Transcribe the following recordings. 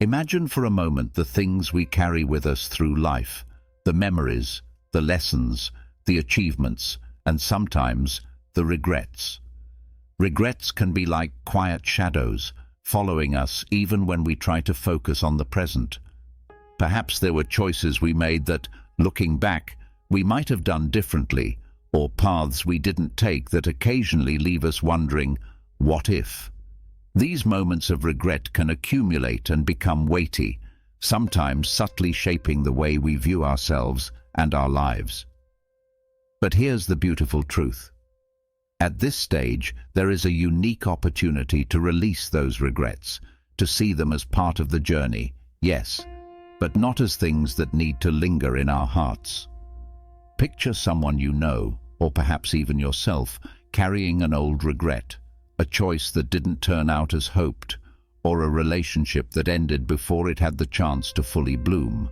Imagine for a moment the things we carry with us through life, the memories, the lessons, the achievements, and sometimes the regrets. Regrets can be like quiet shadows, following us even when we try to focus on the present. Perhaps there were choices we made that, looking back, we might have done differently, or paths we didn't take that occasionally leave us wondering, what if? These moments of regret can accumulate and become weighty, sometimes subtly shaping the way we view ourselves and our lives. But here's the beautiful truth. At this stage, there is a unique opportunity to release those regrets, to see them as part of the journey, yes, but not as things that need to linger in our hearts. Picture someone you know, or perhaps even yourself, carrying an old regret, a choice that didn't turn out as hoped, or a relationship that ended before it had the chance to fully bloom.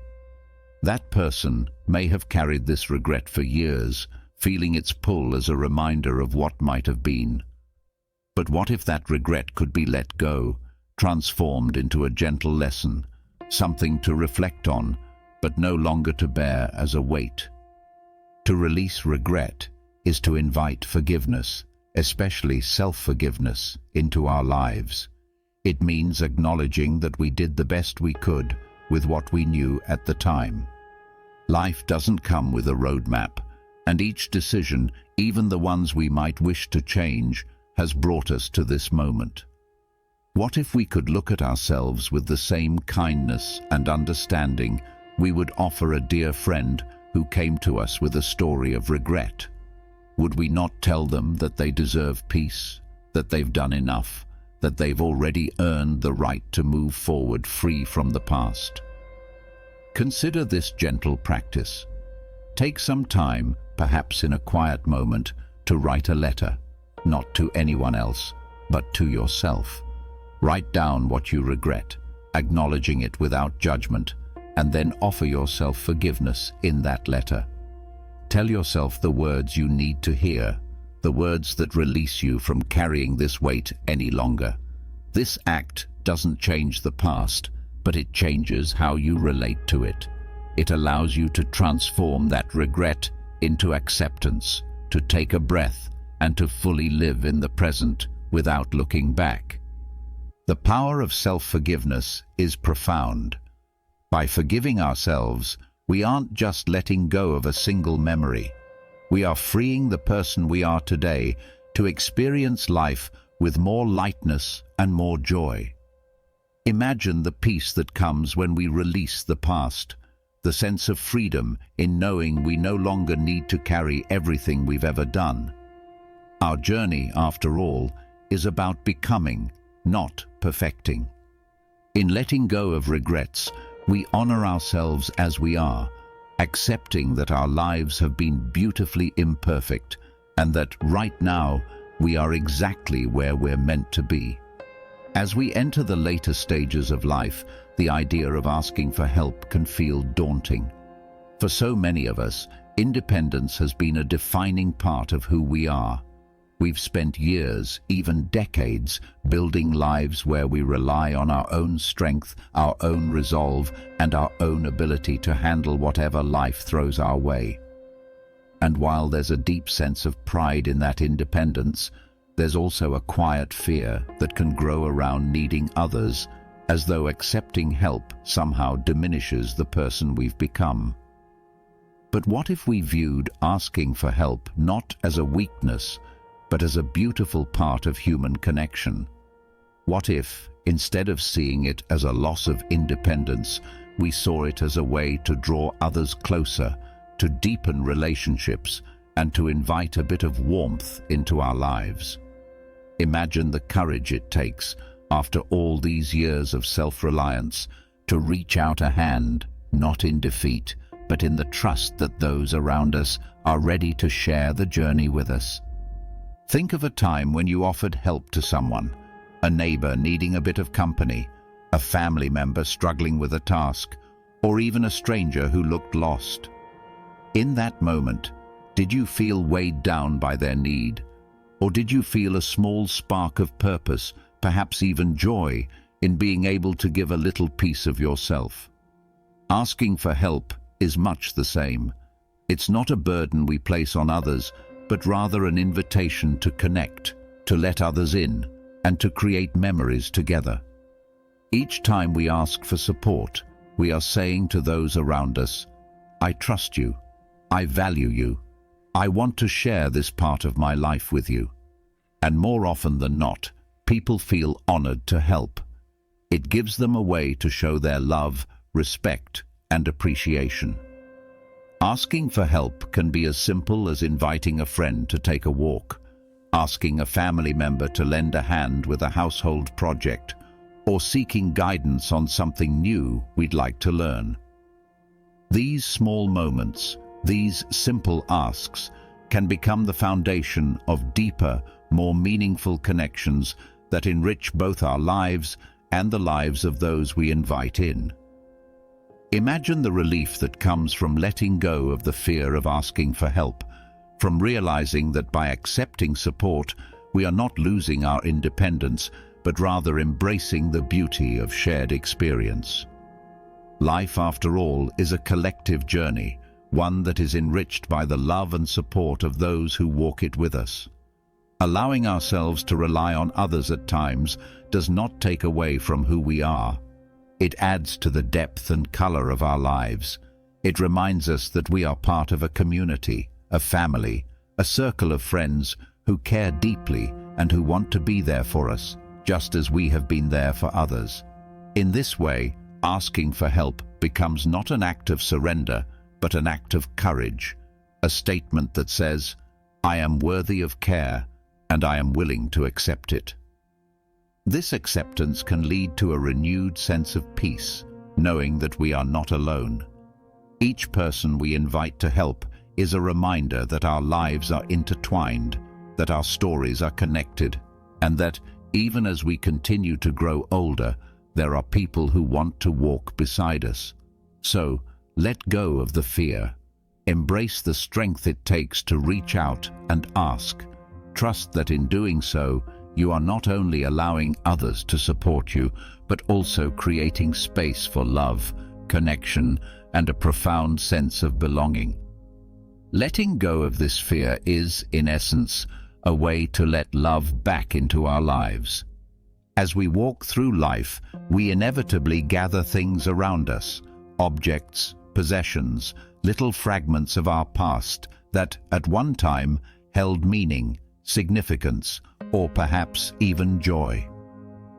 That person may have carried this regret for years, feeling its pull as a reminder of what might have been. But what if that regret could be let go, transformed into a gentle lesson, something to reflect on, but no longer to bear as a weight? To release regret is to invite forgiveness, especially self-forgiveness, into our lives. It means acknowledging that we did the best we could with what we knew at the time. Life doesn't come with a roadmap, and each decision, even the ones we might wish to change, has brought us to this moment. What if we could look at ourselves with the same kindness and understanding we would offer a dear friend who came to us with a story of regret? Would we not tell them that they deserve peace, that they've done enough, that they've already earned the right to move forward free from the past? Consider this gentle practice. Take some time, perhaps in a quiet moment, to write a letter, not to anyone else, but to yourself. Write down what you regret, acknowledging it without judgment, and then offer yourself forgiveness in that letter. Tell yourself the words you need to hear, the words that release you from carrying this weight any longer. This act doesn't change the past, but it changes how you relate to it. It allows you to transform that regret into acceptance, to take a breath, and to fully live in the present without looking back. The power of self-forgiveness is profound. By forgiving ourselves, we aren't just letting go of a single memory. We are freeing the person we are today to experience life with more lightness and more joy. Imagine the peace that comes when we release the past, the sense of freedom in knowing we no longer need to carry everything we've ever done. Our journey, after all, is about becoming, not perfecting. In letting go of regrets, we honor ourselves as we are, accepting that our lives have been beautifully imperfect and that right now we are exactly where we're meant to be. As we enter the later stages of life, the idea of asking for help can feel daunting. For so many of us, independence has been a defining part of who we are. We've spent years, even decades, building lives where we rely on our own strength, our own resolve, and our own ability to handle whatever life throws our way. And while there's a deep sense of pride in that independence, there's also a quiet fear that can grow around needing others, as though accepting help somehow diminishes the person we've become. But what if we viewed asking for help not as a weakness, but as a beautiful part of human connection? What if, instead of seeing it as a loss of independence, we saw it as a way to draw others closer, to deepen relationships, and to invite a bit of warmth into our lives? Imagine the courage it takes, after all these years of self-reliance, to reach out a hand, not in defeat, but in the trust that those around us are ready to share the journey with us. Think of a time when you offered help to someone, a neighbor needing a bit of company, a family member struggling with a task, or even a stranger who looked lost. In that moment, did you feel weighed down by their need? Or did you feel a small spark of purpose, perhaps even joy, in being able to give a little piece of yourself. Asking for help is much the same. It's not a burden we place on others, but rather an invitation to connect, to let others in, and to create memories together. Each time we ask for support, we are saying to those around us, I trust you, I value you, I want to share this part of my life with you. And more often than not, people feel honored to help. It gives them a way to show their love, respect, and appreciation. Asking for help can be as simple as inviting a friend to take a walk, asking a family member to lend a hand with a household project, or seeking guidance on something new we'd like to learn. These small moments, these simple asks, can become the foundation of deeper, more meaningful connections that enrich both our lives and the lives of those we invite in. Imagine the relief that comes from letting go of the fear of asking for help, from realizing that by accepting support, we are not losing our independence, but rather embracing the beauty of shared experience. Life, after all, is a collective journey, one that is enriched by the love and support of those who walk it with us. Allowing ourselves to rely on others at times does not take away from who we are. It adds to the depth and color of our lives. It reminds us that we are part of a community, a family, a circle of friends who care deeply and who want to be there for us, just as we have been there for others. In this way, asking for help becomes not an act of surrender, but an act of courage, a statement that says, I am worthy of care and I am willing to accept it. This acceptance can lead to a renewed sense of peace, knowing that we are not alone. Each person we invite to help is a reminder that our lives are intertwined, that our stories are connected, and that, even as we continue to grow older, there are people who want to walk beside us. So, let go of the fear. Embrace the strength it takes to reach out and ask. Trust that in doing so, you are not only allowing others to support you, but also creating space for love, connection, and a profound sense of belonging. Letting go of this fear is, in essence, a way to let love back into our lives. As we walk through life, we inevitably gather things around us, objects, possessions, little fragments of our past that, at one time, held meaning, significance, or perhaps even joy.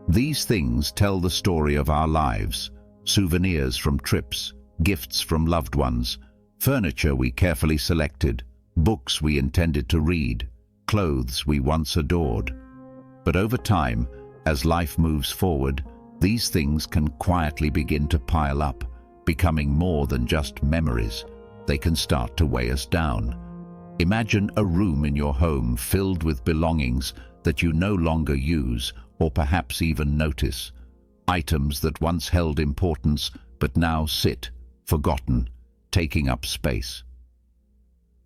These things tell the story of our lives: souvenirs from trips, gifts from loved ones, furniture we carefully selected, books we intended to read, clothes we once adored. But over time, as life moves forward, these things can quietly begin to pile up, becoming more than just memories. They can start to weigh us down. Imagine a room in your home filled with belongings that you no longer use or perhaps even notice. Items that once held importance but now sit, forgotten, taking up space.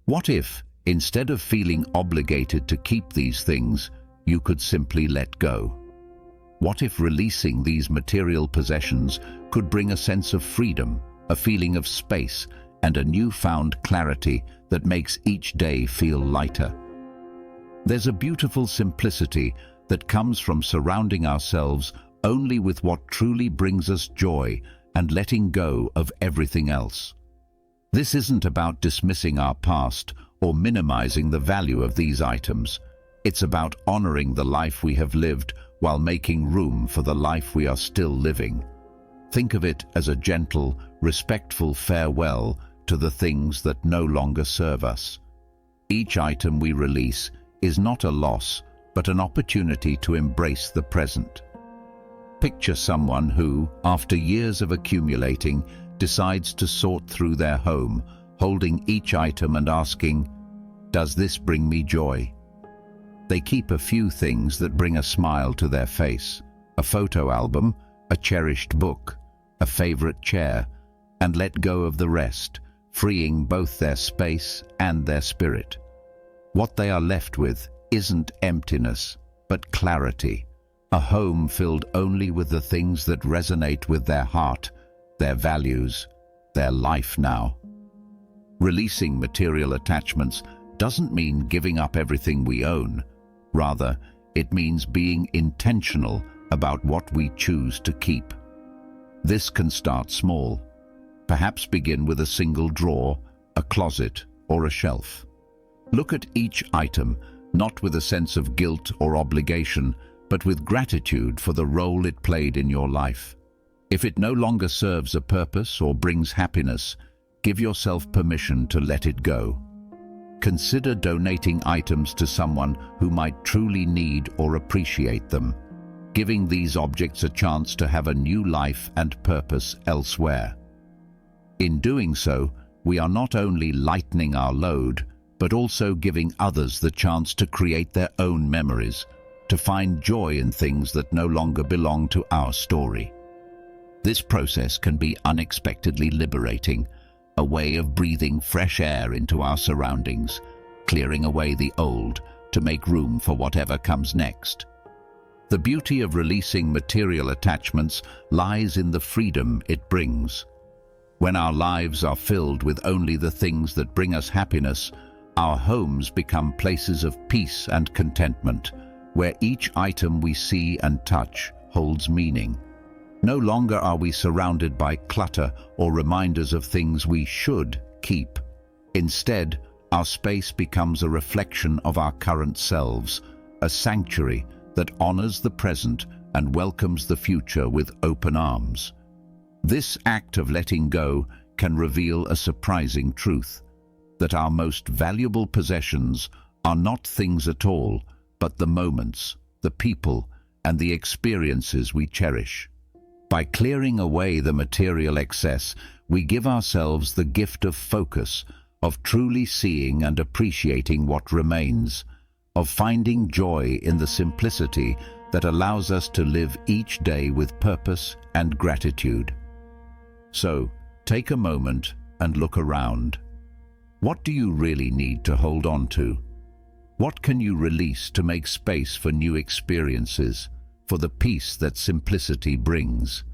What if, instead of feeling obligated to keep these things, you could simply let go? What if releasing these material possessions could bring a sense of freedom, a feeling of space, and a newfound clarity that makes each day feel lighter? There's a beautiful simplicity that comes from surrounding ourselves only with what truly brings us joy and letting go of everything else. This isn't about dismissing our past or minimizing the value of these items. It's about honoring the life we have lived while making room for the life we are still living. Think of it as a gentle, respectful farewell to the things that no longer serve us. Each item we release is not a loss, but an opportunity to embrace the present. Picture someone who, after years of accumulating, decides to sort through their home, holding each item and asking, "Does this bring me joy?" They keep a few things that bring a smile to their face: a photo album, a cherished book, a favorite chair, and let go of the rest, freeing both their space and their spirit. What they are left with isn't emptiness, but clarity, a home filled only with the things that resonate with their heart, their values, their life now. Releasing material attachments doesn't mean giving up everything we own. Rather, it means being intentional about what we choose to keep. This can start small. Perhaps begin with a single drawer, a closet, or a shelf. Look at each item, not with a sense of guilt or obligation, but with gratitude for the role it played in your life. If it no longer serves a purpose or brings happiness, give yourself permission to let it go. Consider donating items to someone who might truly need or appreciate them, giving these objects a chance to have a new life and purpose elsewhere. In doing so, we are not only lightening our load, but also giving others the chance to create their own memories, to find joy in things that no longer belong to our story. This process can be unexpectedly liberating, a way of breathing fresh air into our surroundings, clearing away the old to make room for whatever comes next. The beauty of releasing material attachments lies in the freedom it brings. When our lives are filled with only the things that bring us happiness, our homes become places of peace and contentment, where each item we see and touch holds meaning. No longer are we surrounded by clutter or reminders of things we should keep. Instead, our space becomes a reflection of our current selves, a sanctuary that honors the present and welcomes the future with open arms. This act of letting go can reveal a surprising truth, that our most valuable possessions are not things at all, but the moments, the people, and the experiences we cherish. By clearing away the material excess, we give ourselves the gift of focus, of truly seeing and appreciating what remains, of finding joy in the simplicity that allows us to live each day with purpose and gratitude. So, take a moment and look around. What do you really need to hold on to? What can you release to make space for new experiences, for the peace that simplicity brings?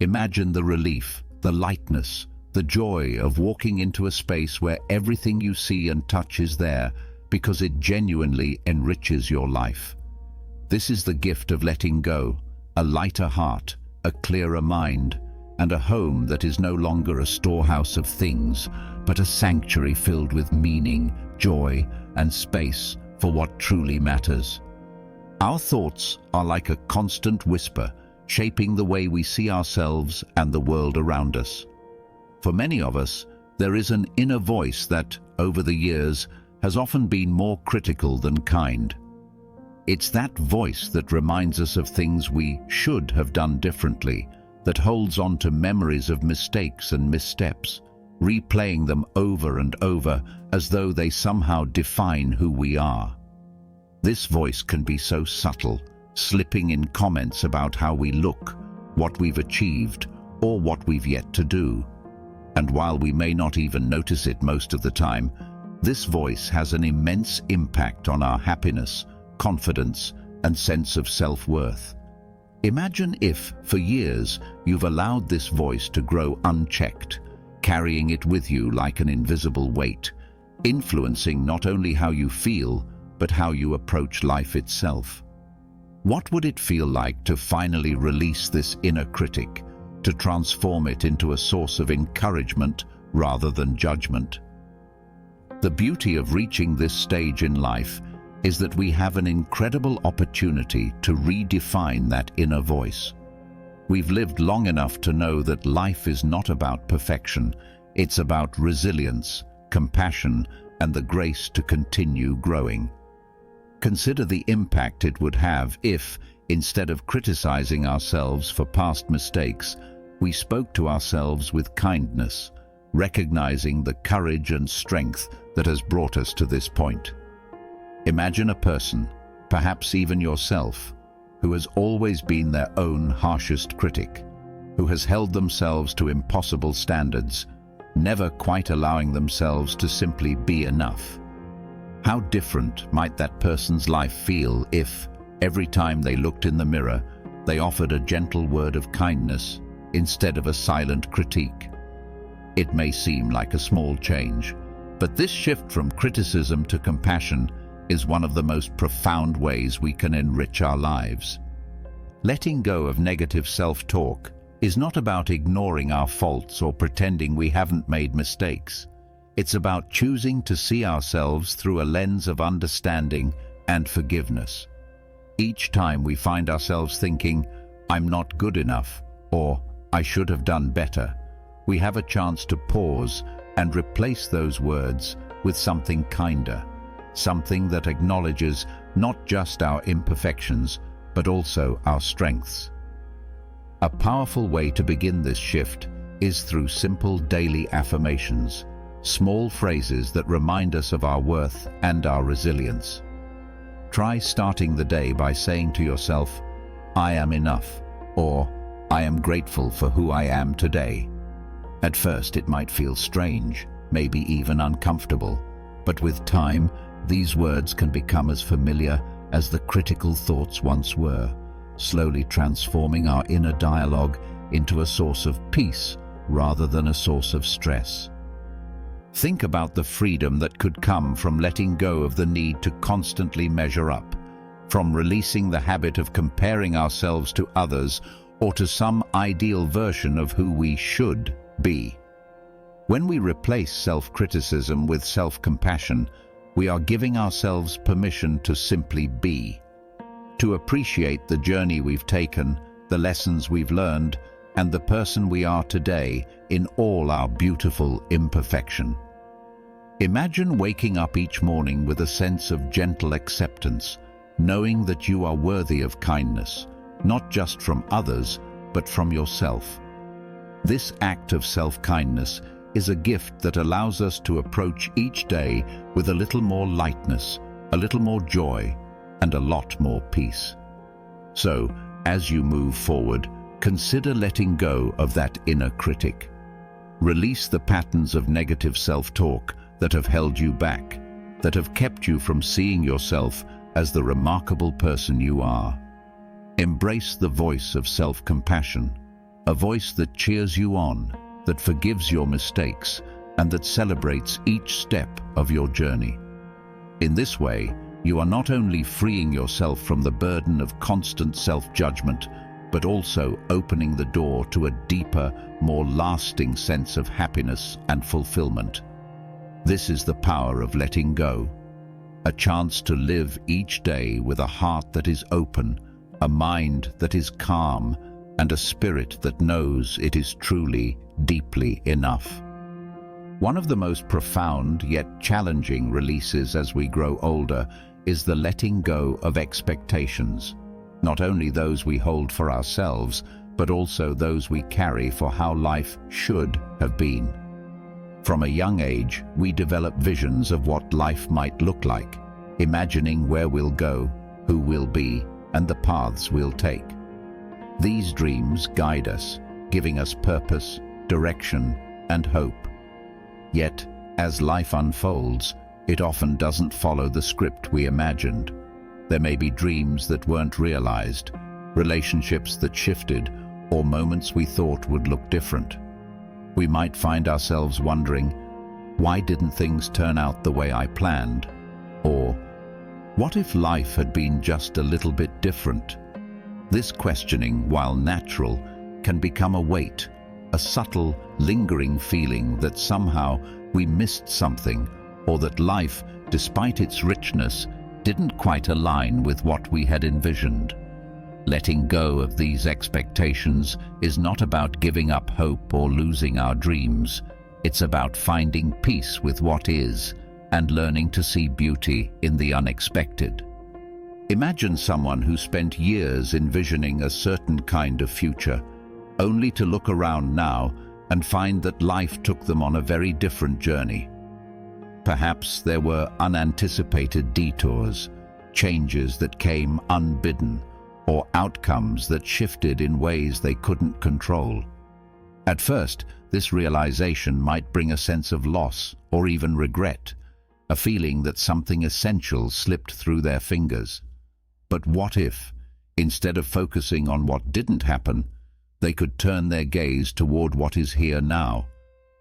Imagine the relief, the lightness, the joy of walking into a space where everything you see and touch is there because it genuinely enriches your life. This is the gift of letting go, a lighter heart, a clearer mind, and a home that is no longer a storehouse of things, but a sanctuary filled with meaning, joy, and space for what truly matters. Our thoughts are like a constant whisper, shaping the way we see ourselves and the world around us. For many of us, there is an inner voice that, over the years, has often been more critical than kind. It's that voice that reminds us of things we should have done differently, that holds on to memories of mistakes and missteps, replaying them over and over as though they somehow define who we are. This voice can be so subtle, slipping in comments about how we look, what we've achieved, or what we've yet to do. And while we may not even notice it most of the time, this voice has an immense impact on our happiness, confidence, and sense of self-worth. Imagine if, for years, you've allowed this voice to grow unchecked, carrying it with you like an invisible weight, influencing not only how you feel, but how you approach life itself. What would it feel like to finally release this inner critic, to transform it into a source of encouragement rather than judgment? The beauty of reaching this stage in life is that we have an incredible opportunity to redefine that inner voice. We've lived long enough to know that life is not about perfection, it's about resilience, compassion, and the grace to continue growing. Consider the impact it would have if, instead of criticizing ourselves for past mistakes, we spoke to ourselves with kindness, recognizing the courage and strength that has brought us to this point. Imagine a person, perhaps even yourself, who has always been their own harshest critic, who has held themselves to impossible standards, never quite allowing themselves to simply be enough. How different might that person's life feel if, Every time they looked in the mirror, they offered a gentle word of kindness instead of a silent critique. It may seem like a small change, but this shift from criticism to compassion is one of the most profound ways we can enrich our lives. Letting go of negative self-talk is not about ignoring our faults or pretending we haven't made mistakes. It's about choosing to see ourselves through a lens of understanding and forgiveness. Each time we find ourselves thinking, "I'm not good enough," or "I should have done better," we have a chance to pause and replace those words with something kinder, something that acknowledges not just our imperfections, but also our strengths. A powerful way to begin this shift is through simple daily affirmations, small phrases that remind us of our worth and our resilience. Try starting the day by saying to yourself, "I am enough," or "I am grateful for who I am today." At first it might feel strange, maybe even uncomfortable, but with time, these words can become as familiar as the critical thoughts once were, slowly transforming our inner dialogue into a source of peace rather than a source of stress. Think about the freedom that could come from letting go of the need to constantly measure up, from releasing the habit of comparing ourselves to others or to some ideal version of who we should be. When we replace self-criticism with self-compassion, we are giving ourselves permission to simply be, to appreciate the journey we've taken, the lessons we've learned, and the person we are today in all our beautiful imperfection. Imagine waking up each morning with a sense of gentle acceptance, knowing that you are worthy of kindness, not just from others, but from yourself. This act of self-kindness is a gift that allows us to approach each day with a little more lightness, a little more joy, and a lot more peace. So, as you move forward, consider letting go of that inner critic. Release the patterns of negative self-talk that have held you back, that have kept you from seeing yourself as the remarkable person you are. Embrace the voice of self-compassion, a voice that cheers you on, that forgives your mistakes, and that celebrates each step of your journey. In this way, you are not only freeing yourself from the burden of constant self-judgment, but also opening the door to a deeper, more lasting sense of happiness and fulfillment. This is the power of letting go, a chance to live each day with a heart that is open, a mind that is calm, and a spirit that knows it is truly, deeply enough. One of the most profound yet challenging releases as we grow older is the letting go of expectations, not only those we hold for ourselves, but also those we carry for how life should have been. From a young age, we develop visions of what life might look like, imagining where we'll go, who we'll be, and the paths we'll take. These dreams guide us, giving us purpose, direction, and hope. Yet, as life unfolds, it often doesn't follow the script we imagined. There may be dreams that weren't realized, relationships that shifted, or moments we thought would look different. We might find ourselves wondering, why didn't things turn out the way I planned? Or, what if life had been just a little bit different? This questioning, while natural, can become a weight, a subtle, lingering feeling that somehow we missed something, or that life, despite its richness, didn't quite align with what we had envisioned. Letting go of these expectations is not about giving up hope or losing our dreams. It's about finding peace with what is and learning to see beauty in the unexpected. Imagine someone who spent years envisioning a certain kind of future, only to look around now and find that life took them on a very different journey. Perhaps there were unanticipated detours, changes that came unbidden, or outcomes that shifted in ways they couldn't control. At first, this realization might bring a sense of loss or even regret, a feeling that something essential slipped through their fingers. But what if, instead of focusing on what didn't happen, they could turn their gaze toward what is here now,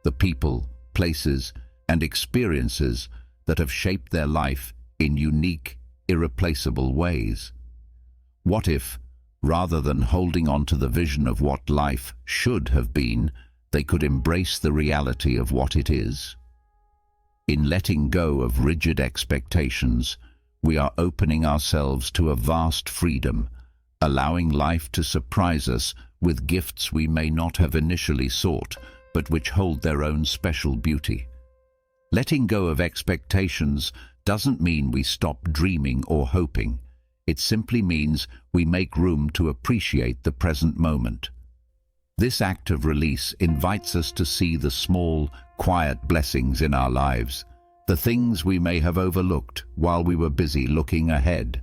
the people, places, and experiences that have shaped their life in unique, irreplaceable ways? What if, rather than holding on to the vision of what life should have been, they could embrace the reality of what it is? In letting go of rigid expectations, we are opening ourselves to a vast freedom, allowing life to surprise us with gifts we may not have initially sought, but which hold their own special beauty. Letting go of expectations doesn't mean we stop dreaming or hoping. It simply means we make room to appreciate the present moment. This act of release invites us to see the small, quiet blessings in our lives, the things we may have overlooked while we were busy looking ahead.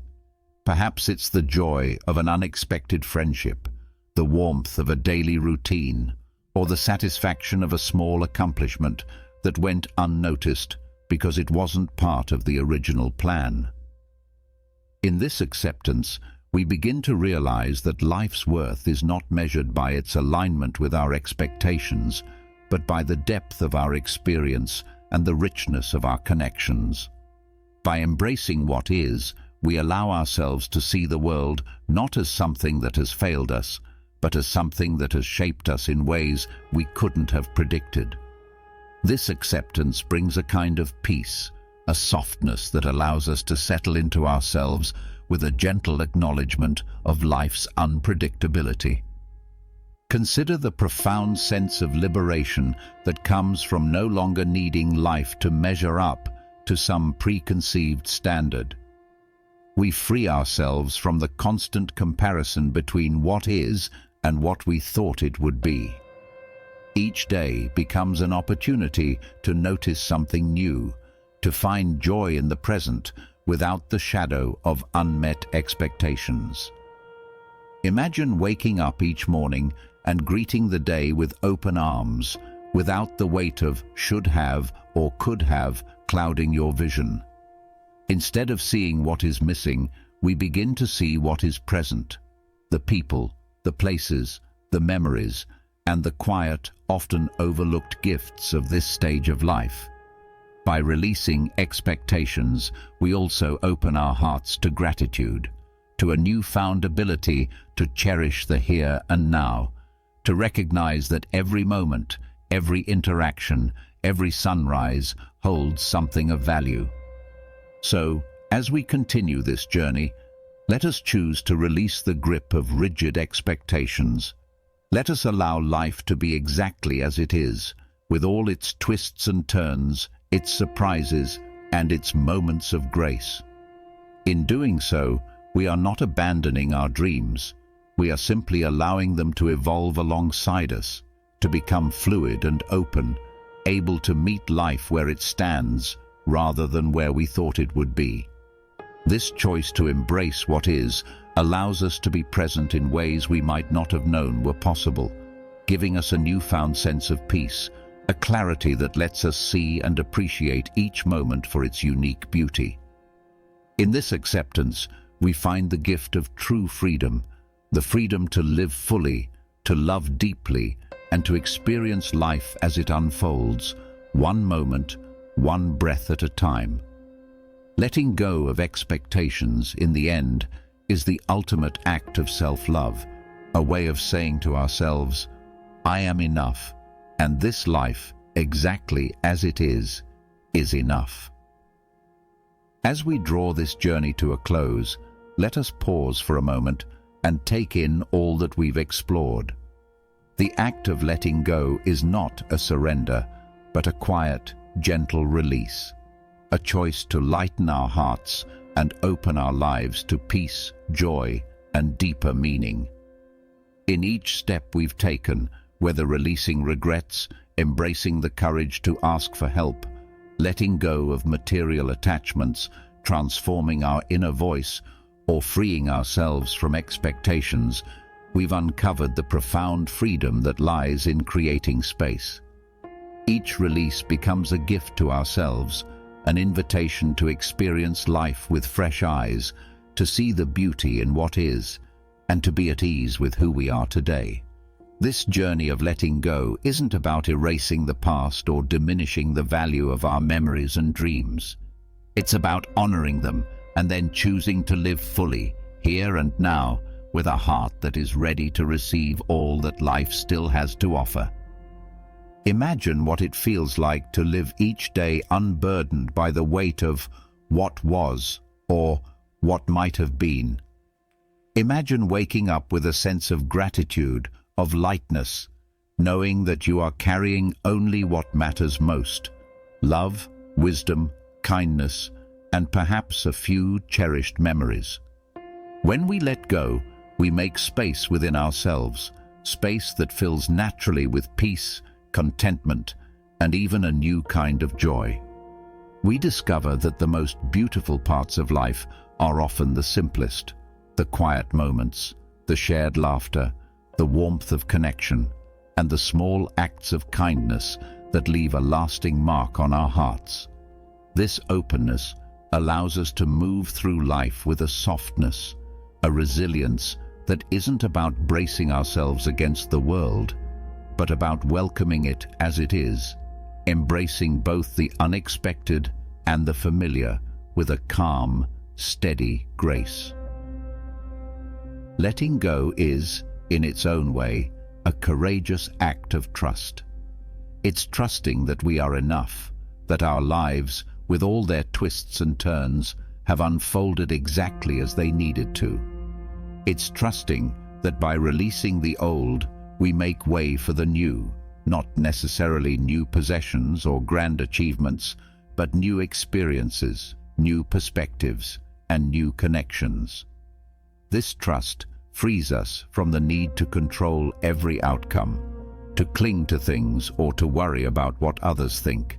Perhaps it's the joy of an unexpected friendship, the warmth of a daily routine, or the satisfaction of a small accomplishment that went unnoticed because it wasn't part of the original plan. In this acceptance, we begin to realize that life's worth is not measured by its alignment with our expectations, but by the depth of our experience and the richness of our connections. By embracing what is, we allow ourselves to see the world not as something that has failed us, but as something that has shaped us in ways we couldn't have predicted. This acceptance brings a kind of peace, a softness that allows us to settle into ourselves with a gentle acknowledgement of life's unpredictability. Consider the profound sense of liberation that comes from no longer needing life to measure up to some preconceived standard. We free ourselves from the constant comparison between what is and what we thought it would be. Each day becomes an opportunity to notice something new, to find joy in the present without the shadow of unmet expectations. Imagine waking up each morning and greeting the day with open arms, without the weight of should have or could have clouding your vision. Instead of seeing what is missing, we begin to see what is present: the people, the places, the memories, and the quiet, often overlooked gifts of this stage of life. By releasing expectations, we also open our hearts to gratitude, to a newfound ability to cherish the here and now, to recognize that every moment, every interaction, every sunrise holds something of value. So, as we continue this journey, let us choose to release the grip of rigid expectations. Let us allow life to be exactly as it is, with all its twists and turns, its surprises, and its moments of grace. In doing so, we are not abandoning our dreams. We are simply allowing them to evolve alongside us, to become fluid and open, able to meet life where it stands rather than where we thought it would be. This choice to embrace what is allows us to be present in ways we might not have known were possible, giving us a newfound sense of peace, a clarity that lets us see and appreciate each moment for its unique beauty. In this acceptance, we find the gift of true freedom, the freedom to live fully, to love deeply, and to experience life as it unfolds, one moment, one breath at a time. Letting go of expectations, in the end, is the ultimate act of self-love, a way of saying to ourselves, I am enough, and this life, exactly as it is enough. As we draw this journey to a close, let us pause for a moment and take in all that we've explored. The act of letting go is not a surrender, but a quiet, gentle release, a choice to lighten our hearts and open our lives to peace, joy, and deeper meaning. In each step we've taken, whether releasing regrets, embracing the courage to ask for help, letting go of material attachments, transforming our inner voice, or freeing ourselves from expectations, we've uncovered the profound freedom that lies in creating space. Each release becomes a gift to ourselves, an invitation to experience life with fresh eyes, to see the beauty in what is, and to be at ease with who we are today. This journey of letting go isn't about erasing the past or diminishing the value of our memories and dreams. It's about honoring them and then choosing to live fully, here and now, with a heart that is ready to receive all that life still has to offer. Imagine what it feels like to live each day unburdened by the weight of what was or what might have been. Imagine waking up with a sense of gratitude, of lightness, knowing that you are carrying only what matters most: love, wisdom, kindness, and perhaps a few cherished memories. When we let go, we make space within ourselves, space that fills naturally with peace, contentment, and even a new kind of joy. We discover that the most beautiful parts of life are often the simplest: the quiet moments, the shared laughter, the warmth of connection, and the small acts of kindness that leave a lasting mark on our hearts. This openness allows us to move through life with a softness, a resilience that isn't about bracing ourselves against the world, but about welcoming it as it is, embracing both the unexpected and the familiar with a calm, steady grace. Letting go is, in its own way, a courageous act of trust. It's trusting that we are enough, that our lives, with all their twists and turns, have unfolded exactly as they needed to. It's trusting that by releasing the old, we make way for the new, not necessarily new possessions or grand achievements, but new experiences, new perspectives, and new connections. This trust frees us from the need to control every outcome, to cling to things or to worry about what others think.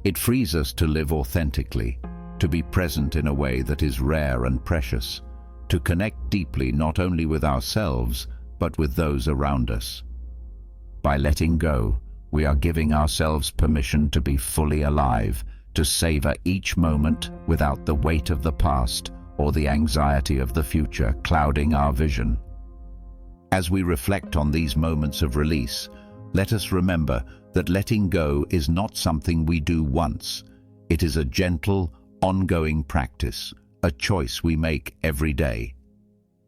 It frees us to live authentically, to be present in a way that is rare and precious, to connect deeply not only with ourselves, but with those around us. By letting go, we are giving ourselves permission to be fully alive, to savor each moment without the weight of the past or the anxiety of the future clouding our vision. As we reflect on these moments of release, let us remember that letting go is not something we do once. It is a gentle, ongoing practice, a choice we make every day.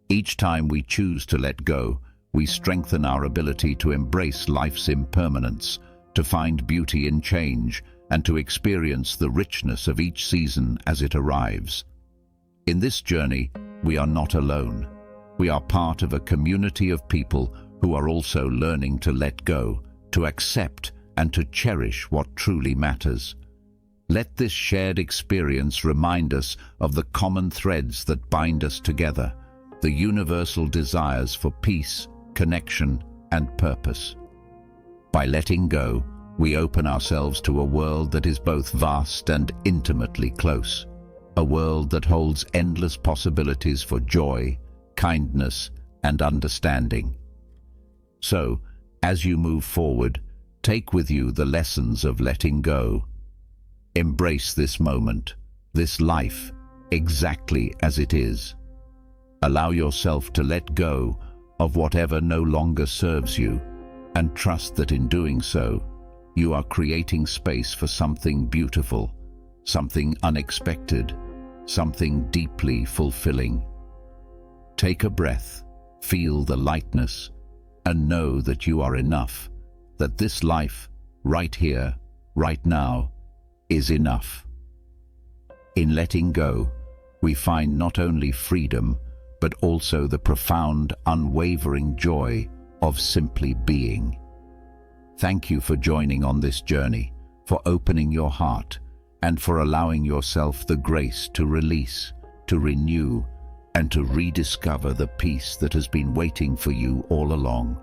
Each time we choose to let go, we strengthen our ability to embrace life's impermanence, to find beauty in change, and to experience the richness of each season as it arrives. In this journey, we are not alone. We are part of a community of people who are also learning to let go, to accept, and to cherish what truly matters. Let this shared experience remind us of the common threads that bind us together, the universal desires for peace, connection, and purpose. By letting go, we open ourselves to a world that is both vast and intimately close, a world that holds endless possibilities for joy, kindness, and understanding. So, as you move forward, take with you the lessons of letting go. Embrace this moment, this life, exactly as it is. Allow yourself to let go of whatever no longer serves you, and trust that in doing so, you are creating space for something beautiful, something unexpected, something deeply fulfilling. Take a breath, feel the lightness, and know that you are enough, that this life, right here, right now, is enough. In letting go, we find not only freedom, but also the profound, unwavering joy of simply being. Thank you for joining on this journey, for opening your heart, and for allowing yourself the grace to release, to renew, and to rediscover the peace that has been waiting for you all along.